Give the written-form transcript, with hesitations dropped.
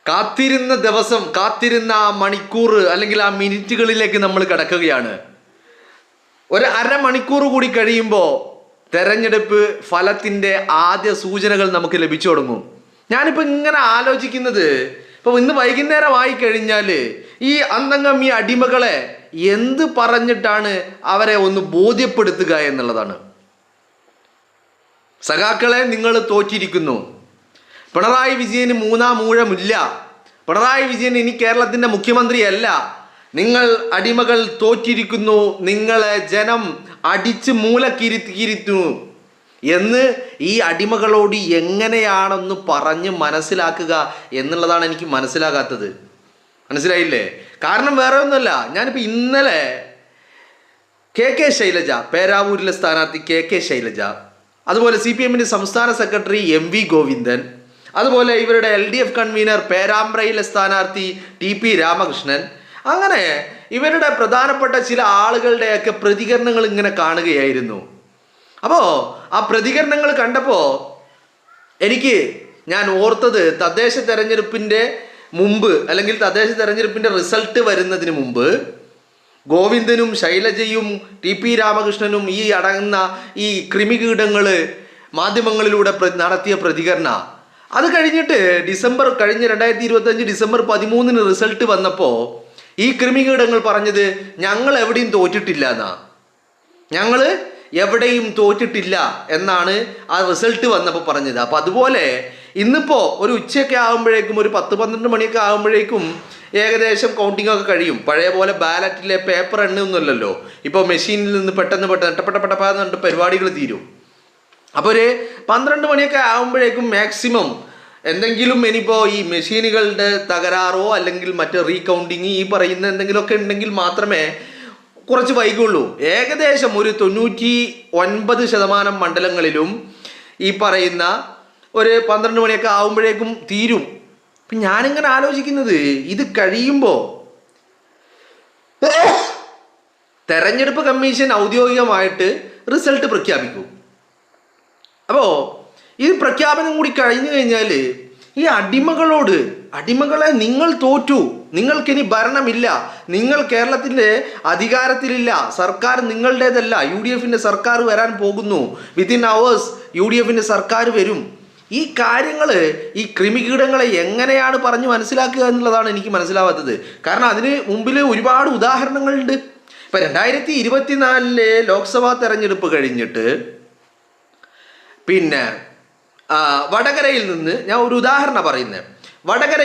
കാത്തിരുന്ന ദിവസം, കാത്തിരുന്ന ആ മണിക്കൂർ അല്ലെങ്കിൽ ആ മിനിറ്റുകളിലേക്ക് നമ്മൾ കിടക്കുകയാണ്. ഒരു അരമണിക്കൂർ കൂടി കഴിയുമ്പോൾ തെരഞ്ഞെടുപ്പ് ഫലത്തിൻ്റെ ആദ്യ സൂചനകൾ നമുക്ക് ലഭിച്ചു തുടങ്ങും. ഞാനിപ്പോൾ ഇങ്ങനെ ആലോചിക്കുന്നത്, ഇപ്പോൾ ഇന്ന് വൈകുന്നേരമായി കഴിഞ്ഞാൽ ഈ അന്തംഗം ഈ അടിമകളെ എന്ത് പറഞ്ഞിട്ടാണ് അവരെ ഒന്ന് ബോധ്യപ്പെടുത്തുക എന്നുള്ളതാണ്. സഖാക്കളെ, നിങ്ങൾ തോറ്റിരിക്കുന്നു. പിണറായി വിജയന് മൂന്നാം ഊഴമില്ല. പിണറായി വിജയൻ ഇനി കേരളത്തിൻ്റെ മുഖ്യമന്ത്രിയല്ല. നിങ്ങൾ അടിമകൾ തോറ്റിരിക്കുന്നു. നിങ്ങളെ ജനം അടിച്ച് മൂലക്കിരുത്തിയിരുന്നു എന്ന് ഈ അടിമകളോട് എങ്ങനെയാണെന്ന് പറഞ്ഞ് മനസ്സിലാക്കുക എന്നുള്ളതാണ് എനിക്ക് മനസ്സിലാകാത്തത്. മനസ്സിലായില്ലേ? കാരണം വേറെ ഒന്നുമല്ല. ഞാനിപ്പോൾ ഇന്നലെ കെ ശൈലജ, പേരാവൂരിലെ സ്ഥാനാർത്ഥി കെ ശൈലജ, അതുപോലെ CPM സംസ്ഥാന സെക്രട്ടറി MV ഗോവിന്ദൻ, അതുപോലെ ഇവരുടെ LDF കൺവീനർ പേരാമ്പ്രയിലെ സ്ഥാനാർത്ഥി TP രാമകൃഷ്ണൻ, അങ്ങനെ ഇവരുടെ പ്രധാനപ്പെട്ട ചില ആളുകളുടെയൊക്കെ പ്രതികരണങ്ങൾ ഇങ്ങനെ കാണുകയായിരുന്നു. അപ്പോൾ ആ പ്രതികരണങ്ങൾ കണ്ടപ്പോൾ ഞാൻ ഓർത്തത്, തദ്ദേശ തെരഞ്ഞെടുപ്പിൻ്റെ മുമ്പ് അല്ലെങ്കിൽ തദ്ദേശ തെരഞ്ഞെടുപ്പിൻ്റെ റിസൾട്ട് വരുന്നതിന് മുമ്പ് ഗോവിന്ദനും ശൈലജയും TP രാമകൃഷ്ണനും ഈ അടങ്ങുന്ന ഈ കൃമികീടങ്ങൾ മാധ്യമങ്ങളിലൂടെ നടത്തിയ പ്രതികരണ. അത് കഴിഞ്ഞിട്ട് കഴിഞ്ഞ 2025 ഡിസംബർ 13 റിസൾട്ട് വന്നപ്പോൾ ഈ കൃമികീടങ്ങൾ പറഞ്ഞത് ഞങ്ങൾ എവിടെയും തോറ്റിട്ടില്ല എന്നാ. ഞങ്ങൾ എവിടെയും തോറ്റിട്ടില്ല എന്നാണ് ആ റിസൾട്ട് വന്നപ്പോൾ പറഞ്ഞത്. അപ്പോൾ അതുപോലെ ഇന്നിപ്പോൾ ഒരു ഉച്ചയൊക്കെ ആകുമ്പോഴേക്കും, ഒരു 10-12 മണിയൊക്കെ ആകുമ്പോഴേക്കും ഏകദേശം കൗണ്ടിങ് ഒക്കെ കഴിയും. പഴയ പോലെ ബാലറ്റിലെ പേപ്പർ എണ്ണൊന്നുമല്ലല്ലോ. ഇപ്പോൾ മെഷീനിൽ നിന്ന് പെട്ടെന്ന് പെട്ടെന്ന് പരിപാടികൾ തീരും. അപ്പോൾ ഒരു 12 മണിയൊക്കെ ആകുമ്പോഴേക്കും മാക്സിമം എന്തെങ്കിലും ഇനിയിപ്പോൾ ഈ മെഷീനുകളുടെ തകരാറോ അല്ലെങ്കിൽ മറ്റ് റീകൗണ്ടിങ് ഈ പറയുന്ന എന്തെങ്കിലുമൊക്കെ ഉണ്ടെങ്കിൽ മാത്രമേ കുറച്ച് വൈകുള്ളൂ. ഏകദേശം ഒരു 99% മണ്ഡലങ്ങളിലും ഈ പറയുന്ന ഒരു 12 മണിയൊക്കെ ആകുമ്പോഴേക്കും തീരും. അപ്പം ഞാനിങ്ങനെ ആലോചിക്കുന്നത്, ഇത് കഴിയുമ്പോൾ തെരഞ്ഞെടുപ്പ് കമ്മീഷൻ ഔദ്യോഗികമായിട്ട് റിസൾട്ട് പ്രഖ്യാപിക്കും. അപ്പോൾ ഈ പ്രഖ്യാപനം കൂടി കഴിഞ്ഞു കഴിഞ്ഞാൽ ഈ അടിമകളെ നിങ്ങൾ തോറ്റു, നിങ്ങൾക്കിനി ഭരണമില്ല, നിങ്ങൾ കേരളത്തിൻ്റെ അധികാരത്തിലില്ല, സർക്കാർ നിങ്ങളുടേതല്ല, UDFൻ്റെ സർക്കാർ വരാൻ പോകുന്നു, വിത്തിൻ അവേഴ്സ് UDFൻ്റെ സർക്കാർ വരും. ഈ കാര്യങ്ങൾ, ഈ കൃമികീടങ്ങളെ എങ്ങനെയാണ് പറഞ്ഞ് മനസ്സിലാക്കുക എന്നുള്ളതാണ് എനിക്ക് മനസ്സിലാവാത്തത്. കാരണം അതിന് മുമ്പിൽ ഒരുപാട് ഉദാഹരണങ്ങളുണ്ട്. ഇപ്പം 2024 ലോക്സഭാ തെരഞ്ഞെടുപ്പ് കഴിഞ്ഞിട്ട് പിന്നെ വടകരയിൽ നിന്ന് ഞാൻ ഒരു ഉദാഹരണം പറയുന്നത്. വടകര